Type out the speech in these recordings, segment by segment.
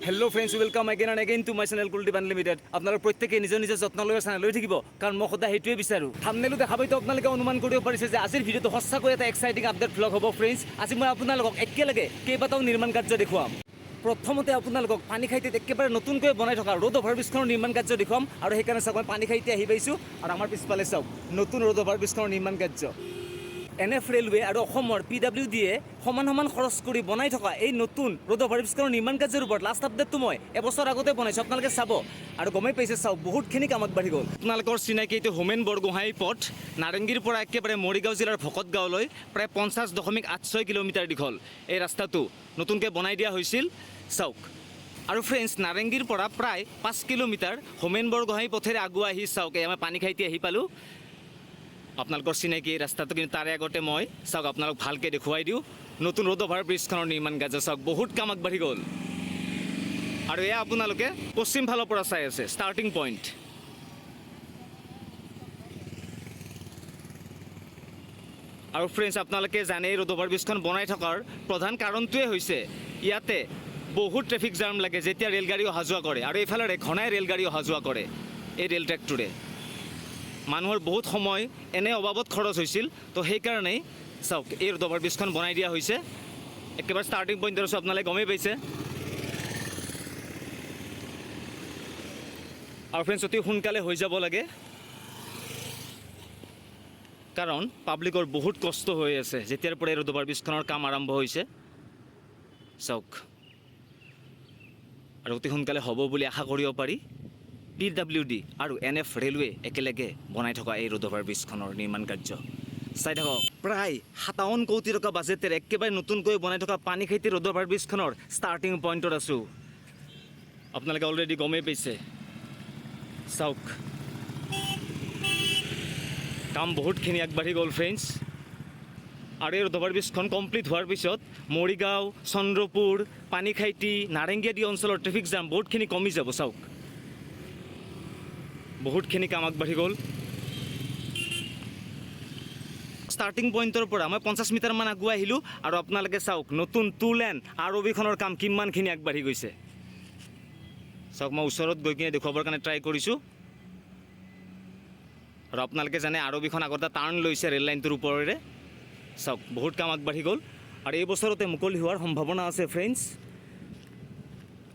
Hello' friends welcome again and again to my channel Kuldeep unlimited. আপোনালোক প্ৰত্যেকে নিজৰ নিজৰ যত্ন লৈ চেনেল লৈ থাকিব, কাৰণ মই সদায় সেইটোৱে বিচাৰোঁ। থাম্বনেইলো দেখা পাইতো আপোনালোকে অনুমান কৰিব পাৰিছে যে আজিৰ ভিডিঅ'টো সঁচাকৈ এটা এক্সাইটিং আপডেট ভ্লগ হ'ব ফ্ৰেণ্ডছ। আজি মই আপোনালোকক একেলগে কেইবাটাও নিৰ্মাণ কাৰ্য দেখুৱাম। প্ৰথমতে আপোনালোকক পানীখাইটিত একেবাৰে নতুনকৈ বনাই থকা ৰোড অভাৰ ব্ৰিজখনৰ নিৰ্মাণ কাৰ্য দেখুৱাম, আৰু সেইকাৰণে চাওক মই পানীখাইটি আহি পাইছোঁ, আৰু আমাৰ পিছফালে চাওক নতুন ৰোড অভাৰ ব্ৰিজখনৰ নিৰ্মাণ কাৰ্য। NF ৰেলৱে আৰু অসমৰ PWDয়ে সমান সমান খৰচ কৰি বনাই থকা এই নতুন ৰোড অভাৰ ব্ৰিজখনৰ নিৰ্মাণ কাৰ্যৰ ওপৰত লাষ্ট আপডেটটো মই এবছৰ আগতে বনাইছোঁ, আপোনালোকে চাব আৰু গমেই পাইছে। চাওক বহুতখিনি কাম আগবাঢ়ি গ'ল। আপোনালোকৰ চিনাকি এইটো হোমেন বৰগোহাঁই পথ, নাৰেংগীৰ পৰা একেবাৰে মৰিগাঁও জিলাৰ ভকতগাঁৱলৈ প্ৰায় 50.86 কিলোমিটাৰ দীঘল এই ৰাস্তাটো নতুনকৈ বনাই দিয়া হৈছিল। চাওক, আৰু ফ্ৰেণ্ডছ নাৰেংগীৰ পৰা প্ৰায় 5 কিলোমিটাৰ হোমেন বৰগোহাঁই পথেৰে আগুৱাই আহি চাওক এই আমাৰ পানীখাইটি আহি পালোঁ। আপোনালোকৰ চিনাকি ৰাস্তাটো, কিন্তু তাৰে আগতে মই চাওক আপোনালোক ভালকৈ দেখুৱাই দিওঁ নতুন ৰোড অভাৰ ব্ৰিজখনৰ নিৰ্মাণ কাৰ্য। চাওক বহুত কাম আগবাঢ়ি গ'ল, আৰু এয়া আপোনালোকে পশ্চিম ফালৰ পৰা চাই আছে ষ্টাৰ্টিং পইণ্ট। আৰু ফ্ৰেণ্ডছ আপোনালোকে জানে এই ৰোড অভাৰ ব্ৰিজখন বনাই থকাৰ প্ৰধান কাৰণটোৱে হৈছে ইয়াতে বহুত ট্ৰেফিক জাম লাগে যেতিয়া ৰেলগাড়ী অহা যোৱা কৰে, আৰু এইফালেৰে ঘনাই ৰেলগাড়ী অহা যোৱা কৰে এই ৰেল ট্ৰেকটোৰে। মানুহৰ বহুত সময় এনে অবাবত খৰচ হৈছিল, তো সেইকাৰণেই চাওক এই ৰোড অভাৰ ব্ৰিজখন বনাই দিয়া হৈছে। একেবাৰে ষ্টাৰ্টিং পইণ্টৰ আছোঁ, আপোনালোকে গমেই পাইছে। আৰু ফ্ৰেণ্ডছ অতি সোনকালে হৈ যাব লাগে, কাৰণ পাব্লিকৰ বহুত কষ্ট হৈ আছে যেতিয়াৰ পৰা এই ৰোড অভাৰ ব্ৰিজখনৰ কাম আৰম্ভ হৈছে। চাওক, আৰু অতি সোনকালে হ'ব বুলি আশা কৰিব পাৰি। PWD আৰু NF ৰেলৱে একেলগে বনাই থকা এই ৰোড অভাৰ ব্ৰিজখনৰ নিৰ্মাণ কাৰ্য চাই থাকক। প্ৰায় 57 কোটি টকা বাজেটেৰে একেবাৰে নতুনকৈ বনাই থকা পানীখাইটি ৰোড অভাৰ ব্ৰিজখনৰ ষ্টাৰ্টিং পইণ্টত আছোঁ। আপোনালোকে অলৰেডি গমেই পাইছে। চাওক, কাম বহুতখিনি আগবাঢ়ি গ'ল ফ্ৰেণ্ডছ, আৰু এই ৰোড অভাৰ ব্ৰিজখন কমপ্লিট হোৱাৰ পিছত মৰিগাঁও, চন্দ্ৰপুৰ, পানীখাইটি, নাৰেংগী আদি অঞ্চলৰ ট্ৰেফিক জাম বহুতখিনি কমি যাব। চাওক, বহুতখিনি কাম আগবাঢ়ি গ'ল। ষ্টাৰ্টিং পইণ্টৰ পৰা মই 50 মিটাৰমান আগুৱাই আহিলোঁ, আৰু আপোনালোকে চাওক নতুন 2 লেন ROBখনৰ কাম কিমানখিনি আগবাঢ়ি গৈছে। চাওক, মই ওচৰত গৈ কিনে দেখুৱাবৰ কাৰণে ট্ৰাই কৰিছোঁ। আৰু আপোনালোকে জানে ROBখন আগতে টাৰ্ণ লৈছে ৰেল লাইনটোৰ ওপৰেৰে। চাওক, বহুত কাম আগবাঢ়ি গ'ল, আৰু এই বছৰতে মুকলি হোৱাৰ সম্ভাৱনা আছে ফ্ৰেণ্ডছ।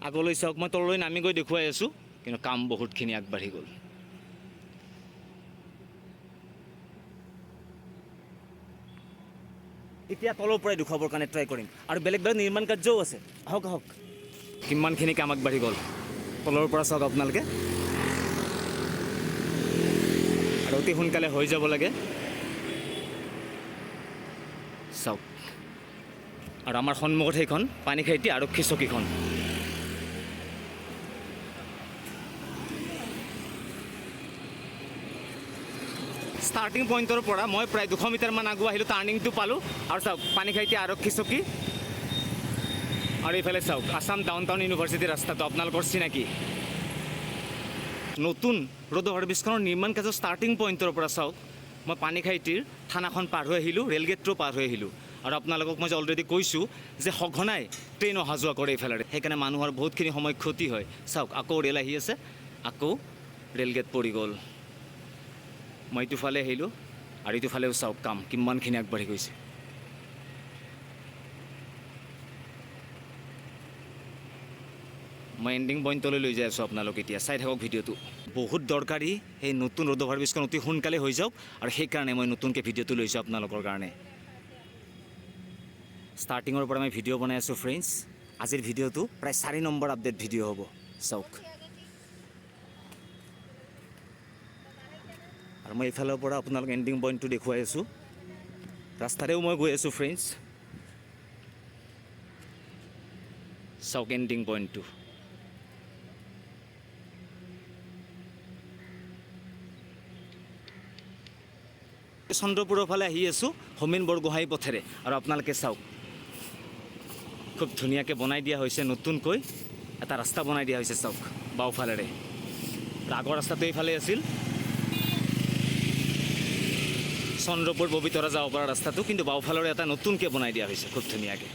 আগলৈ চাওক, মই তললৈ নামি গৈ দেখুৱাই আছোঁ, কিন্তু কাম বহুতখিনি আগবাঢ়ি গ'ল। এতিয়া তলৰ পৰাই দেখুৱাবৰ কাৰণে ট্ৰাই কৰিম, আৰু বেলেগ বেলেগ নিৰ্মাণ কাৰ্যও আছে। আহক আহক, কিমানখিনি কাম আগবাঢ়ি গ'ল তলৰ পৰা চাওক আপোনালোকে, আৰু অতি সোনকালে হৈ যাব লাগে। চাওক, আৰু আমাৰ সন্মুখত সেইখন পানীখাইটি আৰক্ষী চকীখন। ষ্টাৰ্টিং পইণ্টৰ পৰা মই প্ৰায় 200 মিটাৰমান আগুৱাই আহিলোঁ, টাৰ্ণিংটো পালোঁ, আৰু চাওক পানীখাইটি আৰক্ষী চকী। আৰু এইফালে চাওক আছাম ডাউন টাউন ইউনিভাৰ্চিটিৰ ৰাস্তাটো আপোনালোকৰ চিনাকি। নতুন ৰোড অভাৰ ব্ৰিজখনৰ নিৰ্মাণ কাৰ্যৰ ষ্টাৰ্টিং পইণ্টৰ পৰা চাওক মই পানীখাইটিৰ থানাখন পাৰ হৈ আহিলোঁ, ৰেলগেটটো পাৰ হৈ আহিলোঁ। আৰু আপোনালোকক মই যে অলৰেডি কৈছোঁ যে সঘনাই ট্ৰেইন অহা যোৱা কৰে এইফালেৰে, সেইকাৰণে মানুহৰ বহুতখিনি সময় ক্ষতি হয়। চাওক, আকৌ ৰেল আহি আছে, আকৌ ৰেলগেট পৰি গ'ল। মই ইটোফালে আহিলোঁ, আৰু ইটোফালেও চাওক কাম কিমানখিনি আগবাঢ়ি গৈছে। মই এণ্ডিং পইণ্টলৈ লৈ যাই আছোঁ আপোনালোক, এতিয়া চাই থাকক ভিডিঅ'টো। বহুত দৰকাৰী সেই নতুন ৰোড অভাৰ ব্ৰিজখন অতি সোনকালে হৈ যাওক, আৰু সেইকাৰণে মই নতুনকৈ ভিডিঅ'টো লৈছোঁ আপোনালোকৰ কাৰণে। ষ্টাৰ্টিঙৰ পৰা মই ভিডিঅ' বনাই আছোঁ ফ্ৰেণ্ডছ। আজিৰ ভিডিঅ'টো প্ৰায় 4 নম্বৰ আপডেট ভিডিঅ' হ'ব। চাওক, আৰু মই এইফালৰ পৰা আপোনালোক এণ্ডিং পইণ্টটো দেখুৱাই আছোঁ। ৰাস্তাৰেও মই গৈ আছোঁ ফ্ৰেণ্ডছ। চাওক এণ্ডিং পইণ্টটো। চন্দ্ৰপুৰৰ ফালে আহি আছোঁ হোমেন বৰগোহাঁই পথেৰে, আৰু আপোনালোকে চাওক খুব ধুনীয়াকৈ বনাই দিয়া হৈছে, নতুনকৈ এটা ৰাস্তা বনাই দিয়া হৈছে। চাওক বাওঁফালেৰে, আগৰ ৰাস্তাটো এইফালে আছিল, চন্দ্ৰপুৰ ববিতৰা যাব পৰা ৰাস্তাটো, কিন্তু বাওঁফালৰে এটা নতুনকৈ বনাই দিয়া হৈছে খুব ধুনীয়াকৈ।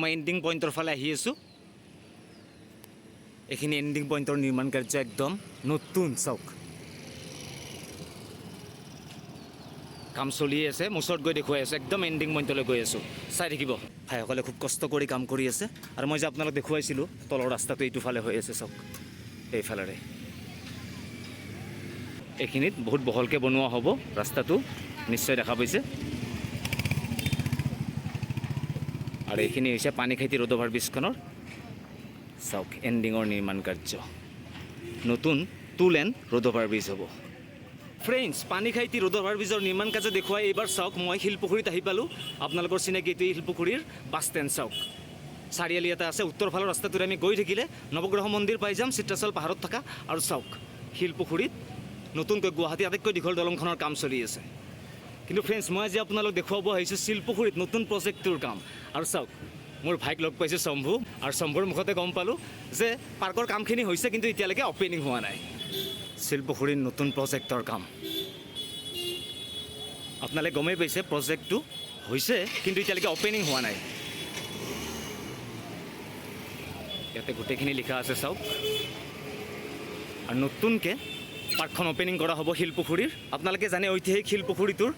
মই এণ্ডিং পইণ্টৰ ফালে আহি আছোঁ। এইখিনি এণ্ডিং পইণ্টৰ নিৰ্মাণ কাৰ্য একদম নতুন চাওক কাম চলি আছে ওচৰত গৈ দেখুৱাই আছোঁ একদম এণ্ডিং পইণ্টলৈ গৈ আছোঁ চাই থাকিব ভাইসকলে খুব কষ্ট কৰি কাম কৰি আছে আৰু মই যে আপোনালোক দেখুৱাইছিলোঁ তলৰ ৰাস্তাটো এইটো ফালে হৈ আছে চাওক এইফালেৰে এইখিনিত বহুত বহলকৈ বনোৱা হ'ব ৰাস্তাটো নিশ্চয় দেখা পাইছে আৰু এইখিনি হৈছে পানীখাইটি ৰোড অভাৰ ব্ৰিজখনৰ চাওক এণ্ডিঙৰ নিৰ্মাণ কাৰ্য নতুন 2 লেন ৰোড অভাৰ ব্ৰিজ হ'ব ফ্ৰেণ্ডছ পানীখাইটি ৰোড অভাৰ ব্ৰিজৰ নিৰ্মাণ কাৰ্য দেখুৱাই এইবাৰ চাওক মই শিলপুখুৰীত আহি পালোঁ আপোনালোকৰ চিনাকি এইটো শিলপুখুৰীৰ বাছ ষ্টেণ্ড চাওক চাৰিআলি এটা আছে উত্তৰ ফালৰ ৰাস্তাটোৰে আমি গৈ থাকিলে নৱগ্ৰহ মন্দিৰ পাই যাম চিত্ৰাচল পাহাৰত থকা আৰু চাওক শিলপুখুৰীত নতুনকৈ গুৱাহাটী আটাইতকৈ দীঘল দলংখনৰ কাম চলি আছে কিন্তু ফ্ৰেণ্ডছ মই আজি আপোনালোক দেখুৱাব আহিছোঁ শিলপুখুৰীত নতুন প্ৰজেক্টটোৰ কাম আৰু চাওক মোৰ ভাইক লগ পাইছোঁ শম্ভু আৰু শম্ভুৰ মুখতে গম পালোঁ যে পাৰ্কৰ কামখিনি হৈছে কিন্তু এতিয়ালৈকে অপেনিং হোৱা নাই শিলপুখুৰীৰ নতুন প্ৰজেক্টৰ কাম আপোনালোকে গমেই পাইছে প্ৰজেক্টটো হৈছে কিন্তু এতিয়ালৈকে অপেনিং হোৱা নাই ইয়াতে গোটেইখিনি লিখা আছে চাওক আৰু নতুনকৈ পাৰ্কখন অপেনিং কৰা হ'ব শিলপুখুৰীৰ আপোনালোকে জানে ঐতিহাসিক শিলপুখুৰীটোৰ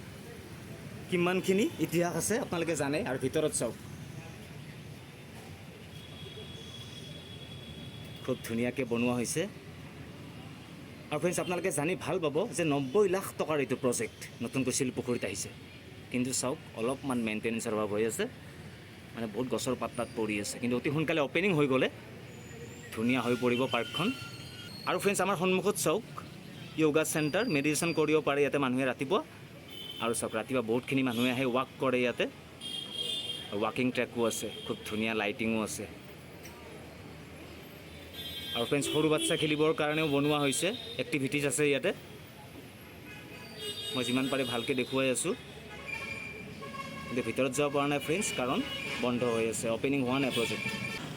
কিমানখিনি ইতিহাস আছে আপোনালোকে জানে আৰু ভিতৰত চাওক খুব ধুনীয়াকৈ বনোৱা হৈছে আৰু ফ্ৰেণ্ডছ আপোনালোকে জানি ভাল পাব যে 90 লাখ টকাৰ এইটো প্ৰজেক্ট নতুনকৈ শিলপুখুৰীত আহিছে কিন্তু চাওক অলপমান মেইনটেনেঞ্চৰ অভাৱ হৈ আছে মানে বহুত গছৰ পাত তাত পৰি আছে কিন্তু অতি সোনকালে অপেনিং হৈ গ'লে ধুনীয়া হৈ পৰিব পাৰ্কখন আৰু ফ্ৰেণ্ডছ আমাৰ সন্মুখত চাওক য়োগা চেণ্টাৰ মেডিটেশ্যন কৰিব পাৰে ইয়াতে মানুহে ৰাতিপুৱা আৰু চাওক ৰাতিপুৱা বহুতখিনি মানুহে আহে ৱাক কৰে ইয়াতে ৱাকিং ট্ৰেকো আছে খুব ধুনীয়া লাইটিঙো আছে আৰু ফ্ৰেণ্ডছ সৰু বাচ্চা খেলিবৰ কাৰণেও বনোৱা হৈছে এক্টিভিটিজ আছে ইয়াতে মই যিমান পাৰে ভালকৈ দেখুৱাই আছোঁ কিন্তু ভিতৰত যাব পৰা নাই ফ্ৰেণ্ডছ কাৰণ বন্ধ হৈ আছে অপেনিং হোৱা নাই প্ৰজেক্ট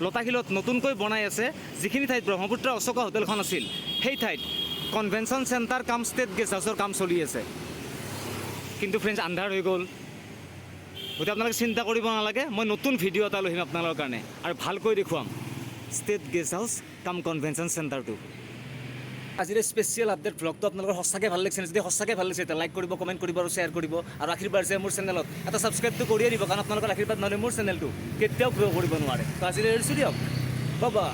লতাশিলত নতুনকৈ বনাই আছে যিখিনি ঠাইত ব্ৰহ্মপুত্ৰ অশোকা হোটেলখন আছিল সেই ঠাইত কনভেনশ্যন চেণ্টাৰ কাম ষ্টেট গেষ্ট হাউচৰ কাম চলি আছে কিন্তু ফ্ৰেণ্ডছ আন্ধাৰ হৈ গ'ল গতিকে আপোনালোকে চিন্তা কৰিব নালাগে মই নতুন ভিডিঅ' এটা লৈ আহিম আপোনালোকৰ কাৰণে আৰু ভালকৈ দেখুৱাম ষ্টেট গেষ্ট হাউচ কাম কনভেনশ্যন চেণ্টাৰটো আজিৰ স্পেচিয়েল আপডেট ব্লগটো আপোনালোকৰ সঁচাকৈ ভাল লাগিছে যদি সঁচাকৈ ভাল লাগিছে তেতিয়া লাইক কৰিব কমেণ্ট কৰিব আৰু শ্বেয়াৰ কৰিব আৰু আশীৰ্বাদ যে মোৰ চেনেলত এটা ছাবস্ক্ৰাইবটো কৰিয়ে দিব কাৰণ আপোনালোকৰ আশীৰ্বাদ নহ'লে মোৰ চেনেলটো কেতিয়াও গ্ৰ' কৰিব নোৱাৰে তো আজিলৈ এৰিছোঁ দিয়ক বাবা